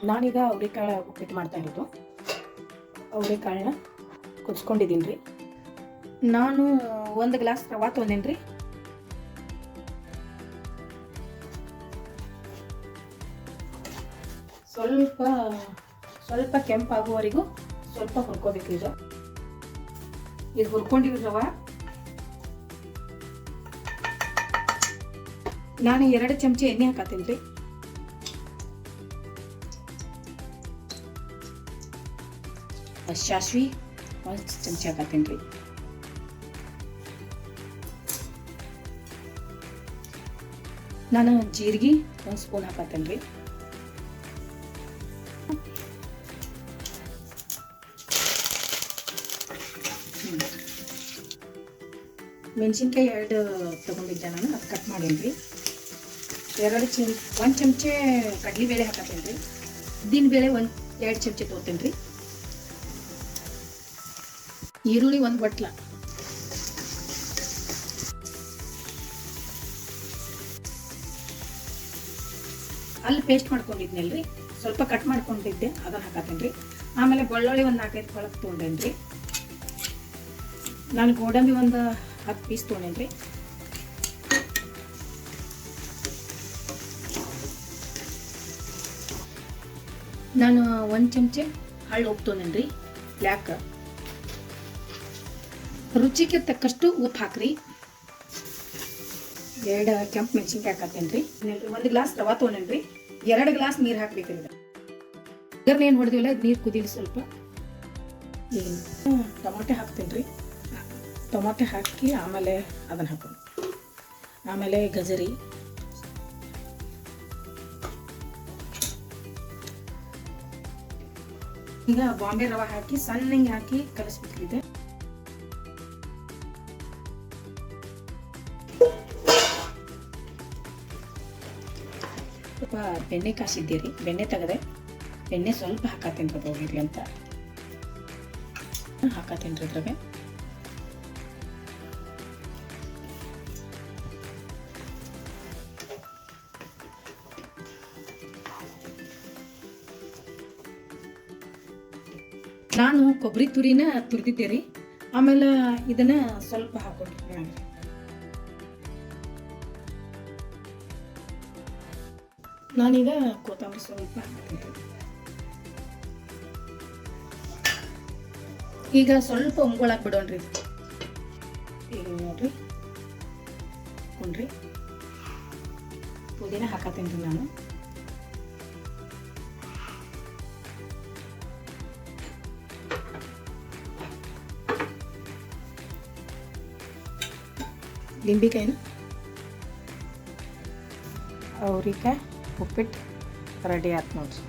ನಾನೀಗ ಅವರೆಕಾಳು ಉಪ್ಪಿಟ್ಟು ಮಾಡ್ತಾ ಇರೋದು. ಅವರೆಕಾಳನ್ನ ಕುದಿಸ್ಕೊಂಡಿದ್ದೀನಿ ರೀ. ನಾನು 1 ಗ್ಲಾಸ್ ರವೆ ತೊಗೊಂಡೇನಿ ರೀ. ಸ್ವಲ್ಪ ಕೆಂಪಾಗುವವರೆಗೂ ಸ್ವಲ್ಪ ಹುರ್ಕೋಬೇಕು. ಇದು ಹುರ್ಕೊಂಡಿರೋ ರವೆ ನಾನು 2 ಚಮಚ ಎಣ್ಣೆ ಹಾಕತ್ತೀನಿ ರೀ. ಸಾಸಿವೆ 1 ಚಮಚ ಹಾಕತ್ತೀನಿ ರೀ. ನಾನು ಜೀರಿಗೆ 1 ಸ್ಪೂನ್ ಹಾಕತ್ತೇನೆ ರೀ. ಮೆಣಸಿನ್ಕಾಯಿ 2 ತೊಗೊಂಡಿದ್ದೆ ನಾನು, ಅದು ಕಟ್ ಮಾಡೀನಿ ರೀ. 1 ಚಮಚ ಕಡಲೆಬೇಳೆ ಹಾಕತ್ತೇನೆ ರೀ. ಉದ್ದಿನಬೇಳೆ 2 ಚಮಚ ತೊಗೊತೇನೆ ರೀ. ಈರುಳ್ಳಿ 1 ಬಟ್ಲ, ಅಲ್ಲಿ ಪೇಸ್ಟ್ ಮಾಡ್ಕೊಂಡಿದ್ನಲ್ರಿ, ಸ್ವಲ್ಪ ಕಟ್ ಮಾಡ್ಕೊಂಡಿದ್ದೆ, ಅದನ್ನ ಹಾಕತ್ತೇನೆ ರೀ. ಆಮೇಲೆ ಬೆಳ್ಳುಳ್ಳಿ 4-5 ಕೊಳಕ್ ತೊಗೊಂಡೇನಿ ರೀ. ನಾನು ಗೋಡಂಬಿ 10 ಪೀಸ್ ತೊಗೊಂಡೇನಿ ರೀ. ನಾನು 1 ಚಮಚ ಹಳ್ಳು ಉಪ್ಪು ತೊಗೊಂಡೇನಿ ರೀ, ಬ್ಲ್ಯಾಕ್. ರುಚಿಗೆ ತಕ್ಕಷ್ಟು ಉಪ್ಪು ಹಾಕ್ರಿ. 2 ಕೆಂಪು ಮೆಣಸಿನ್ಕಾಯಿ ಹಾಕತ್ತೇನೆ ರೀ. 1 ಗ್ಲಾಸ್ ರವೆ ತೊಗೊಂಡೇನಿ ರೀ. 2 ಗ್ಲಾಸ್ ನೀರು ಹಾಕ್ಬೇಕ್ರಿ. ಏನು ಹೊಡೆದಿವಲ್ಲ, ನೀರು ಕುದೀಲಿ ಸ್ವಲ್ಪ. ಈಗ ಟೊಮಾಟೊ ಹಾಕ್ತೀನಿ ರೀ. ಟೊಮಾಟೊ ಹಾಕಿ ಆಮೇಲೆ ಅದನ್ನು ಹಾಕೋದು. ಆಮೇಲೆ ಗಜರಿ, ಈಗ ಬಾಂಬೆ ರವೆ ಹಾಕಿ ಸಣ್ಣಗೆ ಹಾಕಿ ಕಲಿಸ್ಬಿಟ್ಟಿದೆ. ಸ್ವಲ್ಪ ಬೆಣ್ಣೆ ಕಾಸಿದ್ದೀರಿ, ಬೆಣ್ಣೆ ತೆಗೆದೆ. ಬೆಣ್ಣೆ ಸ್ವಲ್ಪ ಹಾಕತ್ತೇನೆ ರೀ, ಹೋಗಿರ್ಲಿ ಅಂತ ಹಾಕತ್ತೇನೆ ರೀ ಇದ್ರಾಗೆ. ನಾನು ಕೊಬ್ಬರಿ ತುರಿನ ತುರಿದಿದ್ದೆ ರೀ. ಆಮೇಲೆ ಇದನ್ನ ಸ್ವಲ್ಪ ಹಾಕೊಟ್ರಿ. ನಾನೀಗ ಕೊತ್ತಂಬರಿ ಸ್ವಲ್ಪ ಹಾಕ್ತೀನಿ. ಈಗ ಸ್ವಲ್ಪ ಉಮ್ಗೊಳಕ್ ಬಿಡೋಣ್ರಿ. ಈಗ ನೋಡ್ರಿ, ಕೊಂಡ್ರಿ ಪುದೀನ ಹಾಕತ್ತೀನಿ ರೀ ನಾನು. ಲಿಂಬಿಕಾಯಿನ ಅವರೆಕಾಯಿ ಉಪ್ಪಿಟ್ಟು ರೆಡಿ ಆಯ್ತು ನೋಡ್ರಿ.